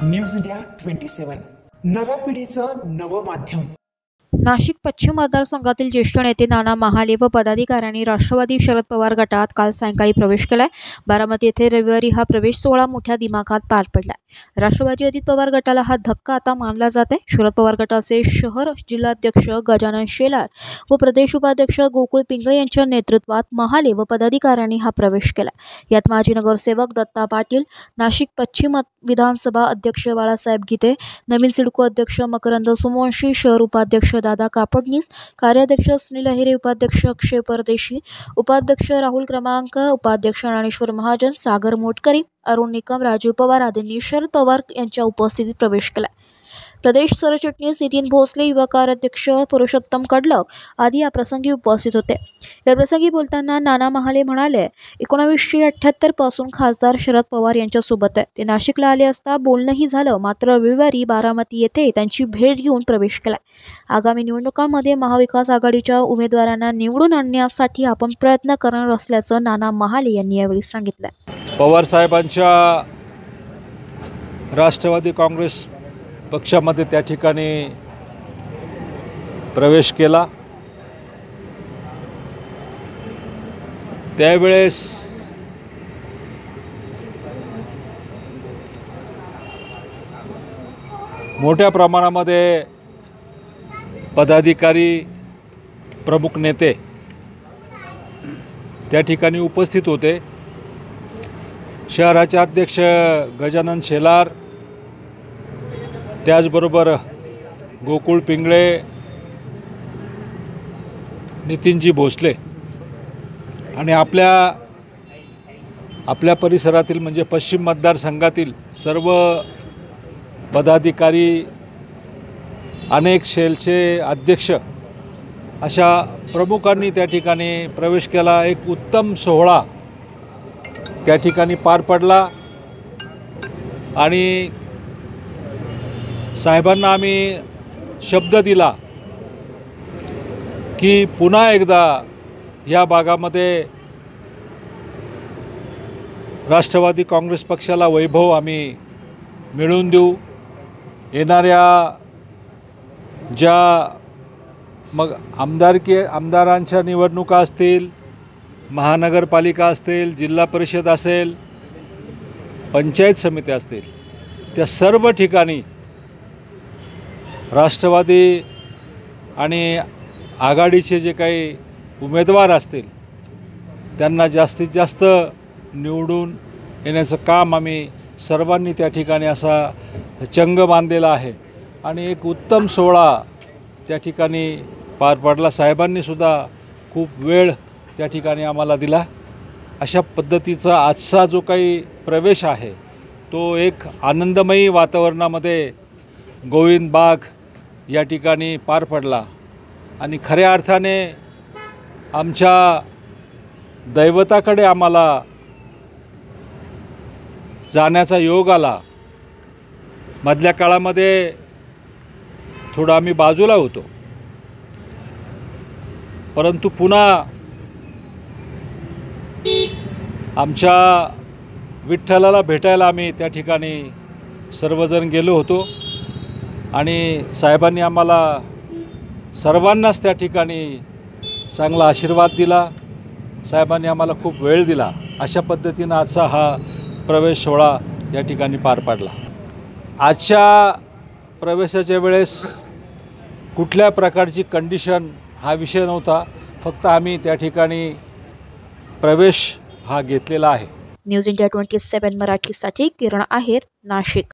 News India 27 नव्या पिढीचं नवं माध्यम। नाशिक पश्चिम मतदारसंघातील ज्येष्ठ नेते नाना महाले व पदाधिकाऱ्यांनी राष्ट्रवादी शरद पवार गटात काल सायंकाळी प्रवेश केलाय। बारामती येथे रविवारी हा प्रवेश सोहळा मोठ्या दिमाखात पार पडलाय। राष्ट्रवादी अजित पवार गटाला हा धक्का आता मानला जात आहे। शरद पवार गटाचे शहर जिल्हाध्यक्ष गजानन शेलार व प्रदेश उपाध्यक्ष गोकुळ पिंगळे यांच्या नेतृत्वात महाले व पदाधिकाऱ्यांनी हा प्रवेश केला। यात माजी नगरसेवक दत्ता पाटील, नाशिक पश्चिम विधानसभा अध्यक्ष बाळासाहेब गीते, नवीन सिडको अध्यक्ष मकरंद सोमवंशी, शहर उपाध्यक्ष दादा कापडनीस, कार्याध्यक्ष सुनील अहिरे, उपाध्यक्ष अक्षय परदेशी, उपाध्यक्ष राहुल क्रमांक, उपाध्यक्ष ज्ञानेश्वर महाजन, सागर मोटकरी, अरुण निकम, राजीव पवार आदींनी शरद पवार यांच्या उपस्थितीत प्रवेश केला। प्रदेश सरचिटणीस नितीन भोसले, युवा कार्याध्यक्ष पुरुषोत्तम कडलक आदी या प्रसंगी उपस्थित होते। या प्रसंगी बोलताना नाना महाले म्हणाले, 1978 पासून खासदार शरद पवार यांच्या सोबत आहे। ते नाशिकला आले असता बोलणंही झालं, मात्र रविवारी बारामती येथे त्यांची भेट घेऊन प्रवेश केला। आगामी निवडणुकांमध्ये महाविकास आघाडीच्या उमेदवारांना निवडून आणण्यासाठी आपण प्रयत्न करणार असल्याचं नाना महाले यांनी यावेळी सांगितलं। पवार साहेबांच्या राष्ट्रवादी काँग्रेस पक्षामध्ये त्या ठिकाणी प्रवेश केला। त्यावेळेस मोठ्या प्रमाणामध्ये पदाधिकारी, प्रमुख नेते त्या ठिकाणी उपस्थित होते। शहराचे अध्यक्ष गजानन शेलार, त्याचबरोबर गोकुळ पिंगळे, नितीनजी भोसले आणि आपल्या परिसरातील म्हणजे पश्चिम मतदारसंघातील सर्व पदाधिकारी, अनेक सेलचे अध्यक्ष अशा प्रमुखांनी त्या ठिकाणी प्रवेश केला। एक उत्तम सोहळा त्या ठिकाणी पार पडला आणि साहेबांना आम्ही शब्द दिला की पुन्हा एकदा या भागामध्ये राष्ट्रवादी काँग्रेस पक्षाला वैभव आम्ही मिळवून देऊ। येणाऱ्या ज्या मग आमदारांच्या निवडणुका असतील, महानगरपालिका असतील, जिल्हा परिषद असेल, पंचायत समिती असतील, त्या सर्व ठिकाणी राष्ट्रवादी आणि आघाडीचे जे काही उमेदवार असतील त्यांना जास्तीत जास्त निवडून येण्याचं काम आम्ही सर्वांनी त्या ठिकाणी असा चंग बांधलेला आहे आणि एक उत्तम सोहळा त्या ठिकाणी पार पडला। साहेबांनीसुद्धा खूप वेळ त्या ठिकाणी आम्हाला दिला। अशा पद्धतीचा आजचा जो काही प्रवेश आहे तो एक आनंदमयी वातावरणामध्ये गोविंद बाग या ठिकाणी पार पडला आणि खऱ्या अर्थाने आमच्या दैवताकडे आम्हाला जाण्याचा योग आला। मधल्या काळामध्ये थोडं आम्ही बाजूला होतो, परंतु पुन्हा आमच्या विठ्ठलाला भेटायला आम्ही त्या ठिकाणी सर्वजण गेलो होतो आणि साहेबांनी आम्हाला सर्वांनाच त्या ठिकाणी चांगला आशीर्वाद दिला। साहेबांनी आम्हाला खूप वेळ दिला। अशा पद्धतीनं आजचा हा प्रवेश सोहळा या ठिकाणी पार पडला। आजच्या प्रवेशाच्या वेळेस कुठल्या प्रकारची कंडिशन हा विषय नव्हता, फक्त आम्ही त्या ठिकाणी प्रवेश हा घेतलेला आहे। न्यूज इंडिया 27 मराठीसाठी किरण आहेर, नाशिक।